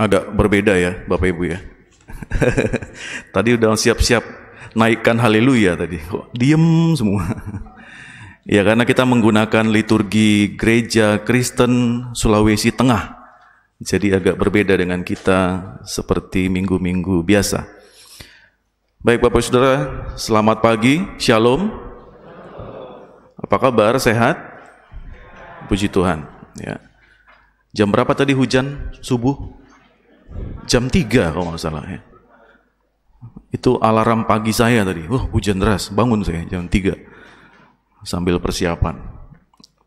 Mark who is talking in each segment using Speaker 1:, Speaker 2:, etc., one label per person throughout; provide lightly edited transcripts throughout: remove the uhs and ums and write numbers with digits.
Speaker 1: agak berbeda ya Bapak Ibu ya. Tadi udah siap-siap naikkan haleluya tadi, kok diem semua. Ya karena kita menggunakan liturgi gereja Kristen Sulawesi Tengah. Jadi agak berbeda dengan kita seperti minggu-minggu biasa. Baik Bapak Saudara, selamat pagi, Shalom. Apa kabar, sehat? Puji Tuhan ya. Jam berapa tadi hujan subuh? Jam 3 kalau nggak salah ya. Itu alarm pagi saya tadi. Hujan deras, bangun saya jam 3 sambil persiapan.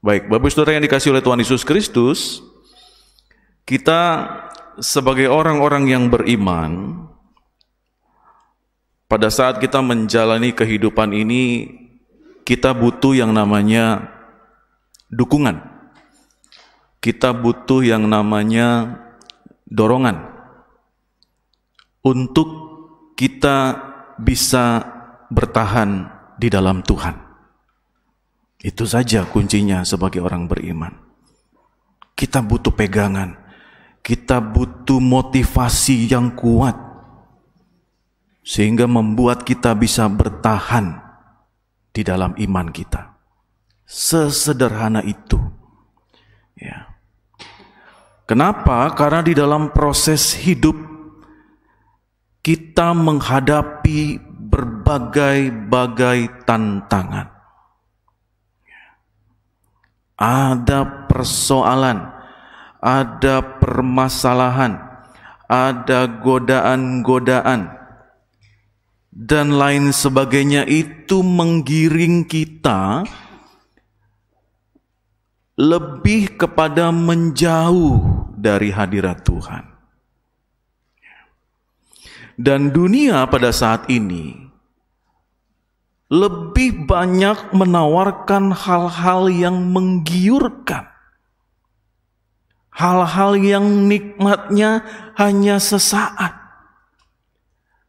Speaker 1: Baik, Bapak Saudara yang dikasihi oleh Tuhan Yesus Kristus, kita sebagai orang-orang yang beriman, pada saat kita menjalani kehidupan ini, kita butuh yang namanya dukungan. Kita butuh yang namanya dorongan untuk kita bisa bertahan di dalam Tuhan. Itu saja kuncinya sebagai orang beriman. Kita butuh pegangan, kita butuh motivasi yang kuat, sehingga membuat kita bisa bertahan di dalam iman kita. Sesederhana itu. Ya. Kenapa? Karena di dalam proses hidup kita menghadapi berbagai-bagai tantangan. Ada persoalan, ada permasalahan, ada godaan-godaan, dan lain sebagainya. Itu menggiring kita lebih kepada menjauh dari hadirat Tuhan. Dan dunia pada saat ini lebih banyak menawarkan hal-hal yang menggiurkan, hal-hal yang nikmatnya hanya sesaat.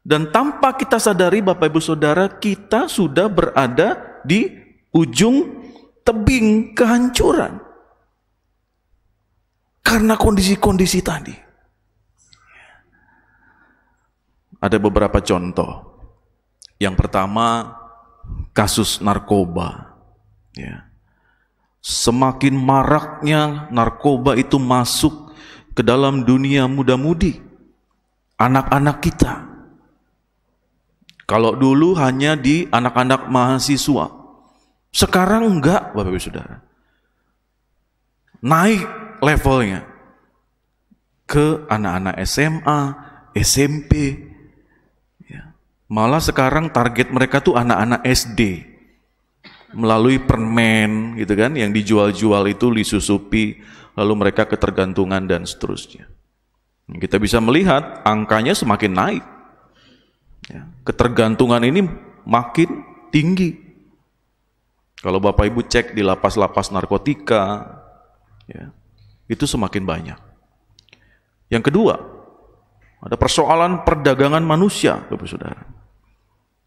Speaker 1: Dan tanpa kita sadari Bapak Ibu Saudara, kita sudah berada di ujung tebing kehancuran karena kondisi-kondisi tadi. Ada beberapa contoh. Yang pertama, kasus narkoba. Ya. Semakin maraknya narkoba itu masuk ke dalam dunia muda-mudi, anak-anak kita. Kalau dulu hanya di anak-anak mahasiswa, sekarang enggak, Bapak Ibu Saudara. Naik levelnya ke anak-anak SMA, SMP. Malah sekarang target mereka tuh anak-anak SD. Melalui permen gitu kan, yang dijual-jual itu disusupi, lalu mereka ketergantungan dan seterusnya. Kita bisa melihat angkanya semakin naik. Ya, ketergantungan ini makin tinggi. Kalau Bapak Ibu cek di lapas-lapas narkotika, ya, itu semakin banyak. Yang kedua, ada persoalan perdagangan manusia, Bapak Saudara.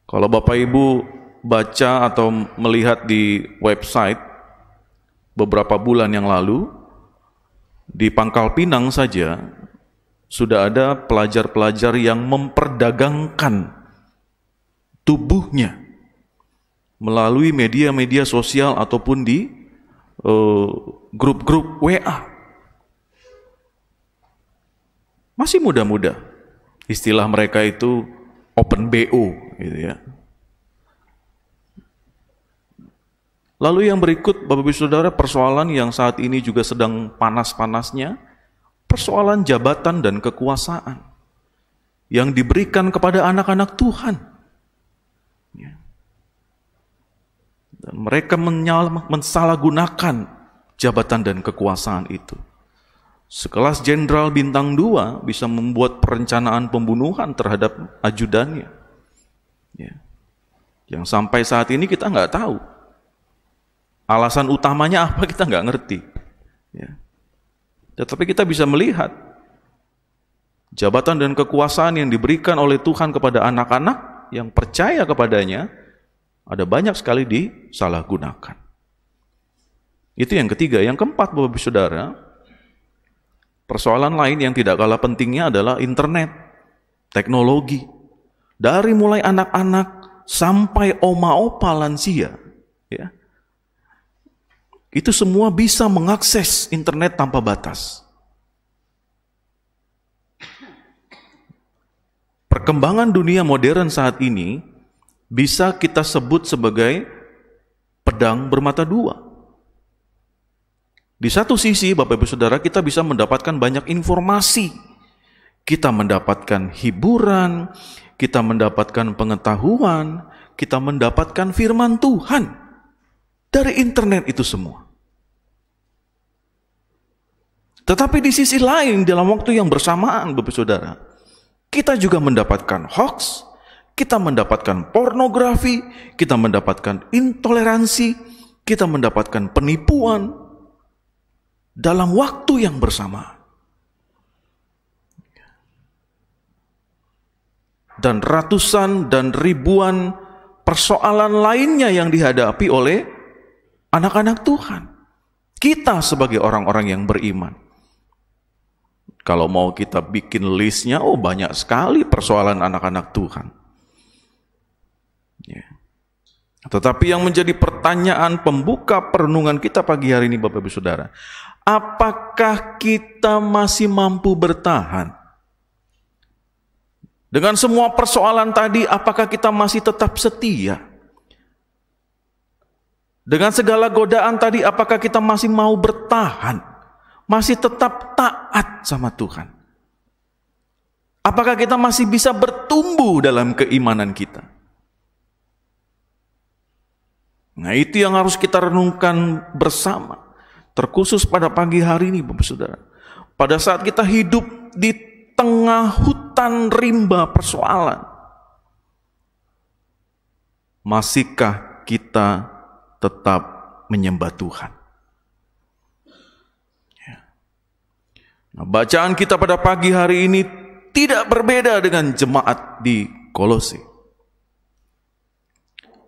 Speaker 1: Kalau Bapak Ibu baca atau melihat di website beberapa bulan yang lalu, di Pangkal Pinang saja sudah ada pelajar-pelajar yang memperdagangkan tubuhnya melalui media-media sosial ataupun di grup-grup WA. Masih muda-muda. Istilah mereka itu open BO gitu ya. Lalu yang berikut Bapak Ibu Saudara, persoalan yang saat ini juga sedang panas-panasnya, persoalan jabatan dan kekuasaan yang diberikan kepada anak-anak Tuhan. Ya. Dan mereka mensalahgunakan jabatan dan kekuasaan itu. Sekelas jenderal bintang 2 bisa membuat perencanaan pembunuhan terhadap ajudannya. Ya. Yang sampai saat ini kita nggak tahu. Alasan utamanya apa kita nggak ngerti. Ya. Tetapi kita bisa melihat jabatan dan kekuasaan yang diberikan oleh Tuhan kepada anak-anak yang percaya kepadanya, ada banyak sekali disalahgunakan. Itu yang ketiga. Yang keempat, Bapak Ibu Saudara, Persoalan lain yang tidak kalah pentingnya adalah internet, teknologi. Dari mulai anak-anak sampai oma-opa lansia, ya. Itu semua bisa mengakses internet tanpa batas. Perkembangan dunia modern saat ini bisa kita sebut sebagai pedang bermata dua. Di satu sisi, Bapak Ibu Saudara, kita bisa mendapatkan banyak informasi. Kita mendapatkan hiburan, kita mendapatkan pengetahuan, kita mendapatkan firman Tuhan dari internet itu semua. Tetapi di sisi lain, dalam waktu yang bersamaan, Bapak Ibu Saudara, kita juga mendapatkan hoax, kita mendapatkan pornografi, kita mendapatkan intoleransi, kita mendapatkan penipuan, dalam waktu yang bersamaan. Dan ratusan dan ribuan persoalan lainnya yang dihadapi oleh anak-anak Tuhan. Kita sebagai orang-orang yang beriman. Kalau mau kita bikin listnya, banyak sekali persoalan anak-anak Tuhan. Ya. Tetapi yang menjadi pertanyaan pembuka perenungan kita pagi hari ini, Bapak Ibu Saudara, apakah kita masih mampu bertahan? Dengan semua persoalan tadi, apakah kita masih tetap setia? Dengan segala godaan tadi, apakah kita masih mau bertahan? Masih tetap taat sama Tuhan? Apakah kita masih bisa bertumbuh dalam keimanan kita? Nah, itu yang harus kita renungkan bersama. Terkhusus pada pagi hari ini, Bapak Saudara. Pada saat kita hidup di tengah hutan rimba persoalan, masihkah kita tetap menyembah Tuhan? Nah, bacaan kita pada pagi hari ini tidak berbeda dengan jemaat di Kolose.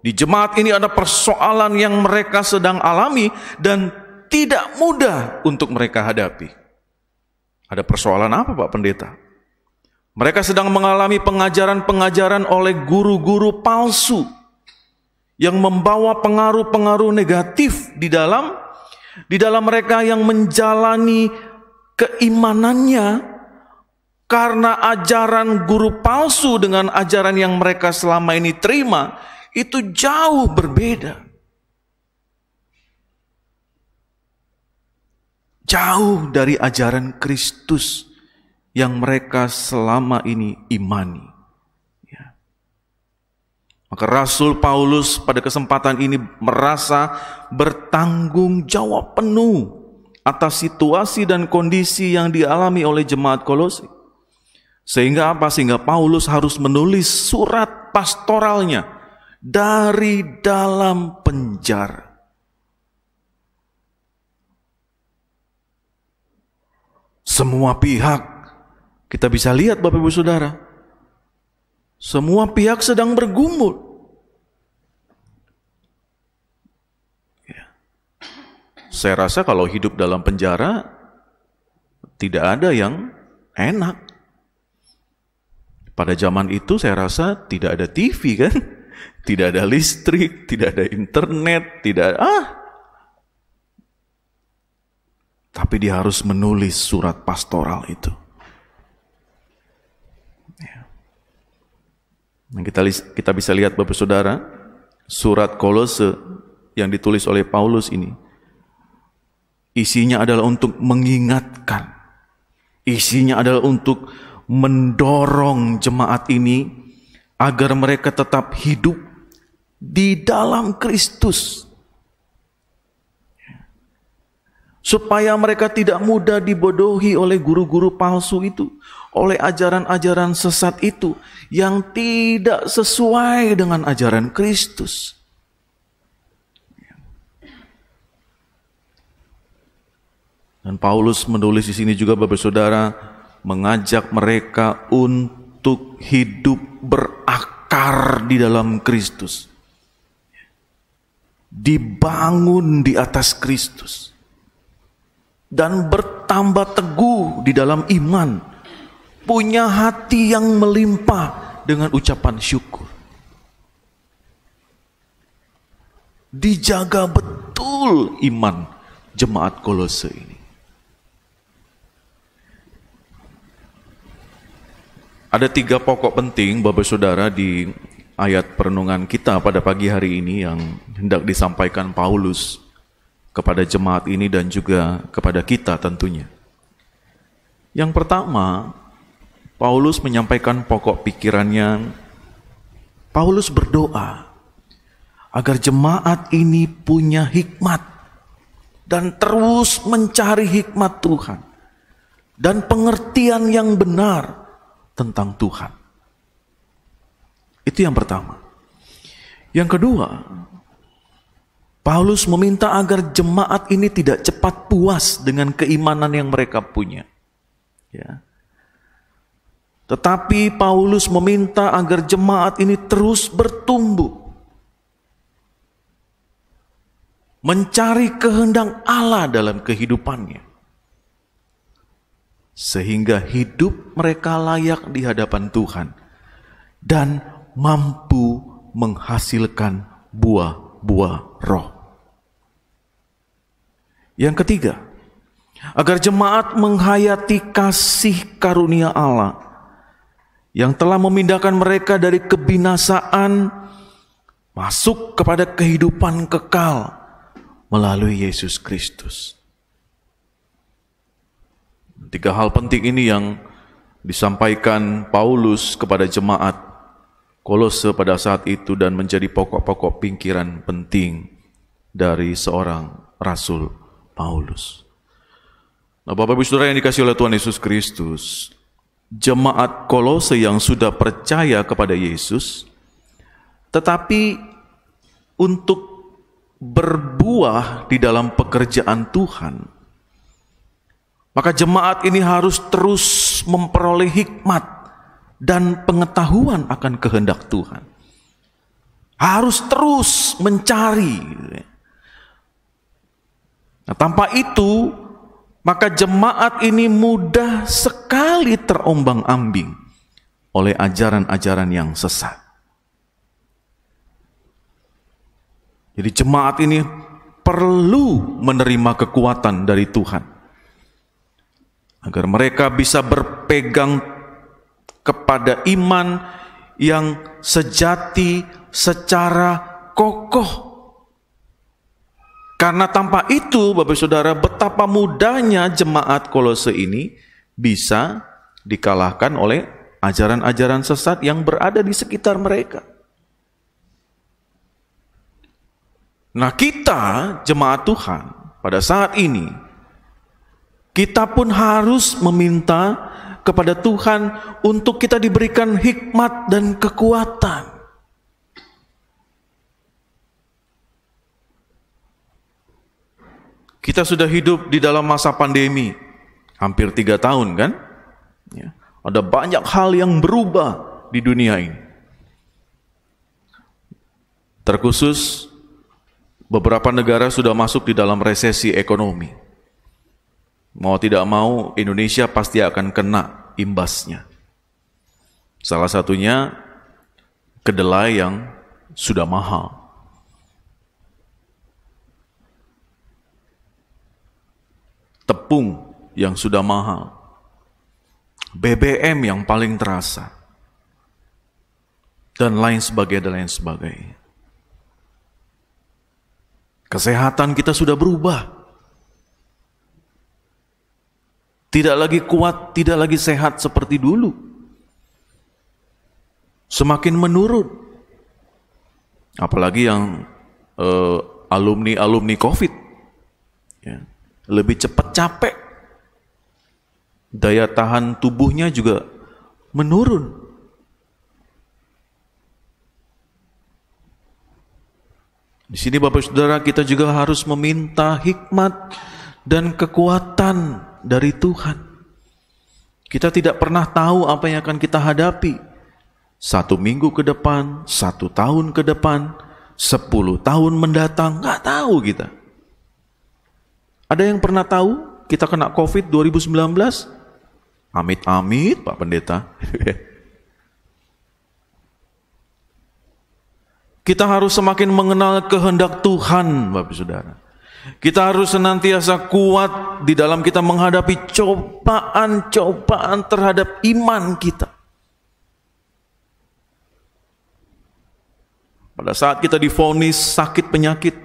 Speaker 1: Di jemaat ini ada persoalan yang mereka sedang alami dan tidak mudah untuk mereka hadapi. Ada persoalan apa, Pak Pendeta? Mereka sedang mengalami pengajaran-pengajaran oleh guru-guru palsu yang membawa pengaruh-pengaruh negatif di dalam mereka yang menjalani keimanannya, karena ajaran guru palsu dengan ajaran yang mereka selama ini terima itu jauh berbeda. Jauh dari ajaran Kristus yang mereka selama ini imani. Ya. Maka Rasul Paulus pada kesempatan ini merasa bertanggung jawab penuh atas situasi dan kondisi yang dialami oleh jemaat Kolose. Sehingga apa? Sehingga Paulus harus menulis surat pastoralnya dari dalam penjara. Semua pihak, kita bisa lihat Bapak Ibu Saudara, semua pihak sedang bergumul. Ya. Saya rasa kalau hidup dalam penjara, tidak ada yang enak. Pada zaman itu saya rasa tidak ada TV kan, tidak ada listrik, tidak ada internet, tidak tapi dia harus menulis surat pastoral itu. Ya. Nah, kita bisa lihat Bapak Saudara, surat Kolose yang ditulis oleh Paulus ini, isinya adalah untuk mengingatkan, isinya adalah untuk mendorong jemaat ini agar mereka tetap hidup di dalam Kristus. Supaya mereka tidak mudah dibodohi oleh guru-guru palsu itu, oleh ajaran-ajaran sesat itu yang tidak sesuai dengan ajaran Kristus. Dan Paulus menulis di sini juga Bapak Saudara, mengajak mereka untuk hidup berakar di dalam Kristus. Dibangun di atas Kristus. dan bertambah teguh di dalam iman, punya hati yang melimpah dengan ucapan syukur. Dijaga betul iman jemaat Kolose ini. Ada 3 pokok penting, Bapak Saudara, di ayat perenungan kita pada pagi hari ini yang hendak disampaikan Paulus kepada jemaat ini dan juga kepada kita tentunya. Yang pertama, Paulus menyampaikan pokok pikirannya. Paulus berdoa agar jemaat ini punya hikmat dan terus mencari hikmat Tuhan dan pengertian yang benar tentang Tuhan. Itu yang pertama. Yang kedua, Paulus meminta agar jemaat ini tidak cepat puas dengan keimanan yang mereka punya. Ya. Tetapi Paulus meminta agar jemaat ini terus bertumbuh, mencari kehendak Allah dalam kehidupannya, sehingga hidup mereka layak di hadapan Tuhan dan mampu menghasilkan buah-buah roh. Yang ketiga, agar jemaat menghayati kasih karunia Allah yang telah memindahkan mereka dari kebinasaan masuk kepada kehidupan kekal melalui Yesus Kristus. 3 hal penting ini yang disampaikan Paulus kepada jemaat Kolose pada saat itu dan menjadi pokok-pokok pikiran penting dari seorang Rasul Paulus. Nah, Bapak Ibu Saudara yang dikasihi oleh Tuhan Yesus Kristus, jemaat Kolose yang sudah percaya kepada Yesus, tetapi untuk berbuah di dalam pekerjaan Tuhan, maka jemaat ini harus terus memperoleh hikmat dan pengetahuan akan kehendak Tuhan. Harus terus mencari. Nah, tanpa itu, maka jemaat ini mudah sekali terombang-ambing oleh ajaran-ajaran yang sesat. Jadi jemaat ini perlu menerima kekuatan dari Tuhan agar mereka bisa berpegang kepada iman yang sejati secara kokoh. Karena tanpa itu, Bapak Saudara, betapa mudahnya jemaat Kolose ini bisa dikalahkan oleh ajaran-ajaran sesat yang berada di sekitar mereka. Nah, kita jemaat Tuhan pada saat ini, kita pun harus meminta kepada Tuhan untuk kita diberikan hikmat dan kekuatan. Kita sudah hidup di dalam masa pandemi, hampir 3 tahun kan? Ya, ada banyak hal yang berubah di dunia ini. Terkhusus, beberapa negara sudah masuk di dalam resesi ekonomi. Mau tidak mau, Indonesia pasti akan kena imbasnya. Salah satunya, kedelai yang sudah mahal. Tepung yang sudah mahal. BBM yang paling terasa. Dan lain sebagainya. Kesehatan kita sudah berubah. Tidak lagi kuat, tidak lagi sehat seperti dulu. Semakin menurun. Apalagi yang alumni COVID. Ya, lebih cepat capek. Daya tahan tubuhnya juga menurun. Di sini Bapak Saudara, kita juga harus meminta hikmat dan kekuatan dari Tuhan. Kita tidak pernah tahu apa yang akan kita hadapi 1 minggu ke depan, 1 tahun ke depan, 10 tahun mendatang, nggak tahu kita. Ada yang pernah tahu kita kena COVID 2019? Amit-amit, Pak Pendeta. Kita harus semakin mengenal kehendak Tuhan, Bapak Saudara. Kita harus senantiasa kuat di dalam kita menghadapi cobaan-cobaan terhadap iman kita. Pada saat kita divonis sakit penyakit,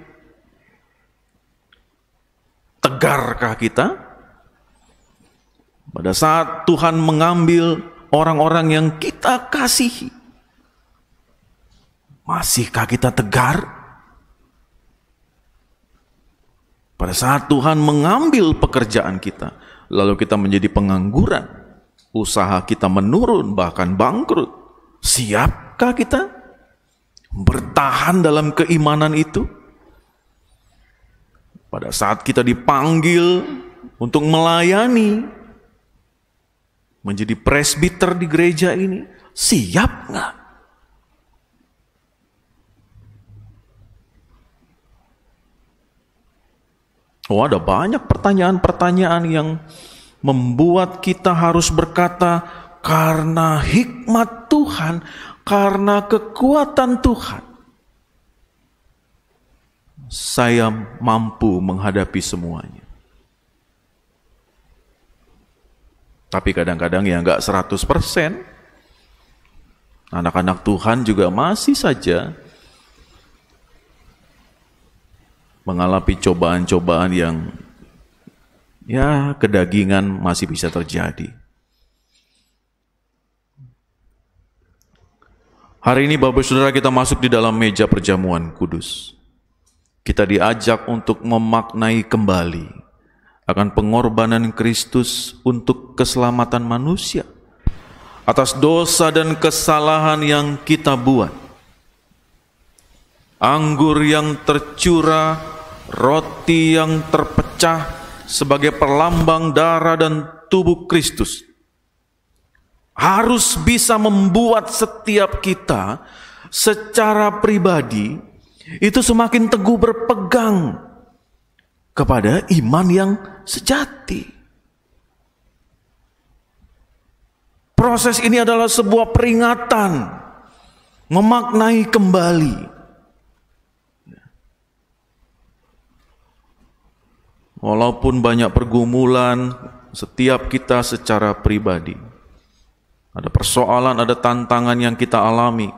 Speaker 1: tegarkah kita? Pada saat Tuhan mengambil orang-orang yang kita kasihi, masihkah kita tegar? Pada saat Tuhan mengambil pekerjaan kita, lalu kita menjadi pengangguran, usaha kita menurun, bahkan bangkrut, siapkah kita bertahan dalam keimanan itu? Pada saat kita dipanggil untuk melayani, menjadi presbiter di gereja ini, siap nggak? Oh, ada banyak pertanyaan-pertanyaan yang membuat kita harus berkata, karena hikmat Tuhan, karena kekuatan Tuhan, saya mampu menghadapi semuanya. Tapi kadang-kadang ya nggak 100%. Anak-anak Tuhan juga masih saja mengalami cobaan-cobaan yang ya kedagingan masih bisa terjadi. Hari ini Bapak Saudara kita masuk di dalam meja perjamuan kudus. Kita diajak untuk memaknai kembali akan pengorbanan Kristus untuk keselamatan manusia atas dosa dan kesalahan yang kita buat. Anggur yang tercurah, roti yang terpecah sebagai perlambang darah dan tubuh Kristus harus bisa membuat setiap kita secara pribadi itu semakin teguh berpegang kepada iman yang sejati. Proses ini adalah sebuah peringatan memaknai kembali. Walaupun banyak pergumulan setiap kita secara pribadi, ada persoalan, ada tantangan yang kita alami,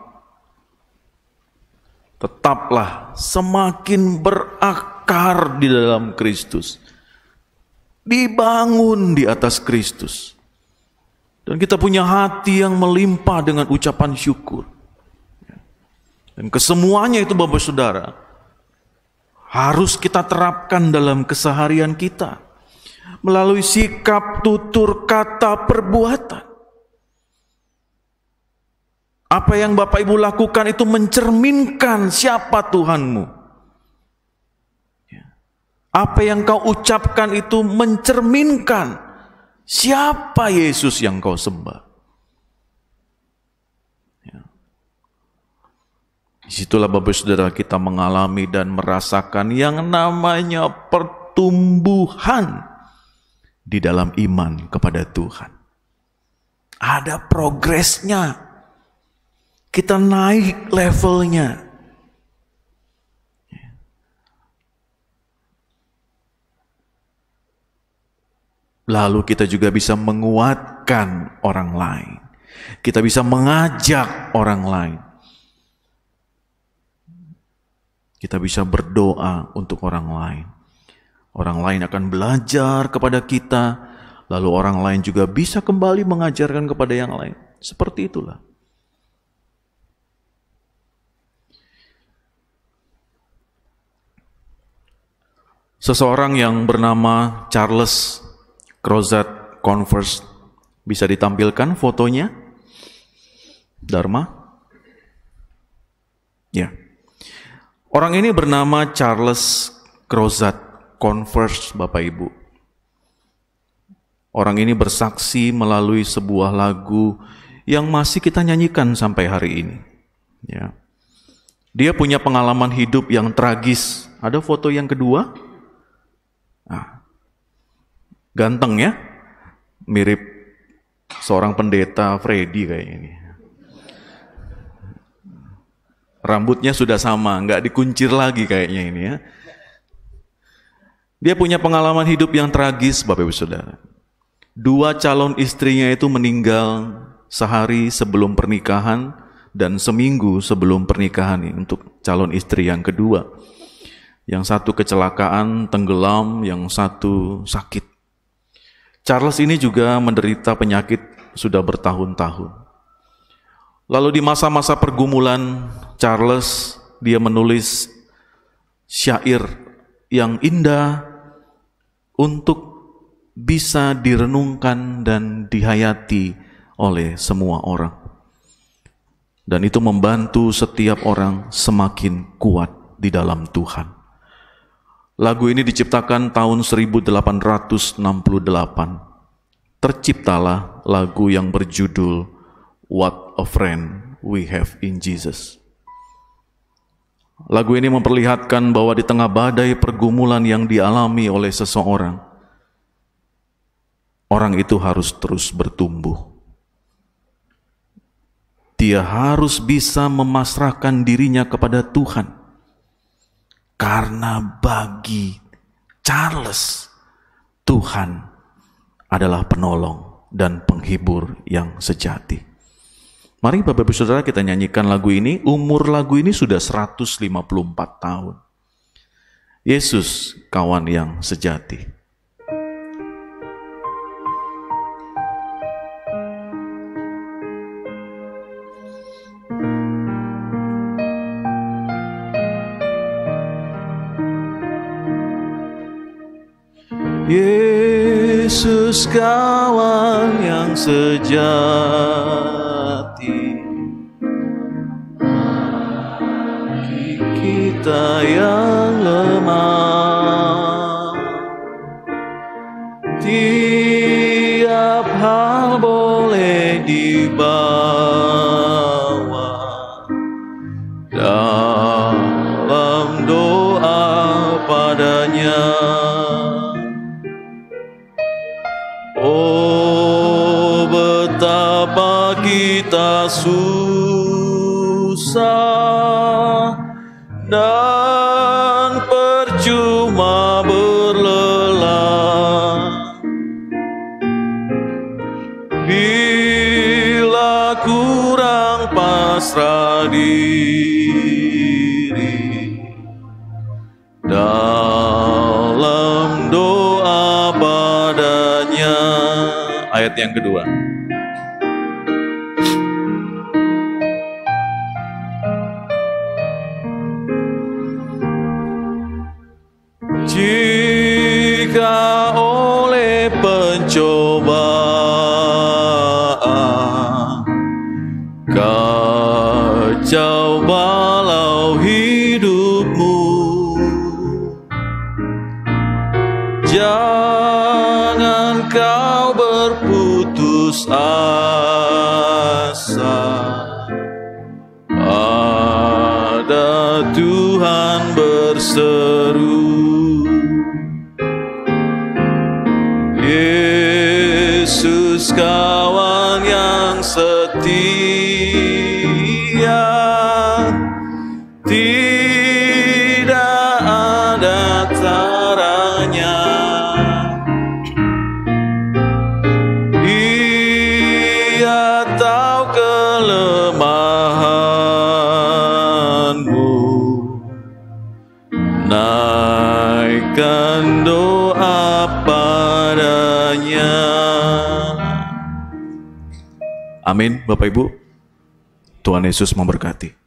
Speaker 1: tetaplah semakin berakar di dalam Kristus, dibangun di atas Kristus, dan kita punya hati yang melimpah dengan ucapan syukur. Dan kesemuanya itu Bapak Saudara harus kita terapkan dalam keseharian kita melalui sikap, tutur, kata, perbuatan. Apa yang Bapak Ibu lakukan itu mencerminkan siapa Tuhanmu. Apa yang kau ucapkan itu mencerminkan siapa Yesus yang kau sembah. Disitulah Bapak Saudara kita mengalami dan merasakan yang namanya pertumbuhan di dalam iman kepada Tuhan. Ada progresnya. Kita naik levelnya. Lalu kita juga bisa menguatkan orang lain. Kita bisa mengajak orang lain. Kita bisa berdoa untuk orang lain. Orang lain akan belajar kepada kita, lalu orang lain juga bisa kembali mengajarkan kepada yang lain. Seperti itulah. Seseorang yang bernama Charles Crozat Converse, bisa ditampilkan fotonya, Dharma? Ya. Orang ini bernama Charles Crozat Converse, Bapak Ibu. Orang ini bersaksi melalui sebuah lagu yang masih kita nyanyikan sampai hari ini. Ya. Dia punya pengalaman hidup yang tragis. Ada foto yang kedua? Nah, Ganteng ya? Mirip seorang pendeta Freddy kayaknya ini. Rambutnya sudah sama, nggak dikuncir lagi kayaknya ini ya. Dia punya pengalaman hidup yang tragis, Bapak Ibu Saudara. 2 calon istrinya itu meninggal sehari sebelum pernikahan dan seminggu sebelum pernikahan ini untuk calon istri yang kedua. Yang satu kecelakaan, tenggelam, yang satu sakit. Charles ini juga menderita penyakit sudah bertahun-tahun. Lalu di masa-masa pergumulan Charles, dia menulis syair yang indah untuk bisa direnungkan dan dihayati oleh semua orang. Dan itu membantu setiap orang semakin kuat di dalam Tuhan. Lagu ini diciptakan tahun 1868. Terciptalah lagu yang berjudul What a Friend We Have in Jesus. Lagu ini memperlihatkan bahwa di tengah badai pergumulan yang dialami oleh seseorang, orang itu harus terus bertumbuh. Dia harus bisa memasrahkan dirinya kepada Tuhan. Karena bagi Charles, Tuhan adalah penolong dan penghibur yang sejati. Mari Bapak Ibu Saudara kita nyanyikan lagu ini. Umur lagu ini sudah 154 tahun. Yesus, kawan yang sejati. Yesus, kawan yang sejati. Kita yang lemah, tiap hal boleh dibawa dalam doa padanya. Oh, betapa kita susah dan percuma berlelah bila kurang pasrah diri dalam doa padanya. Ayat yang kedua. Jika oleh pencobaan kacau balau hidupmu, jangan kau berputus asa. Pada Tuhan berseru. Yesus, kawan yang setia, tidak ada taranya. Dia tahu kelemahanmu, naikkan doa padanya. Amin, Bapak Ibu. Tuhan Yesus memberkati.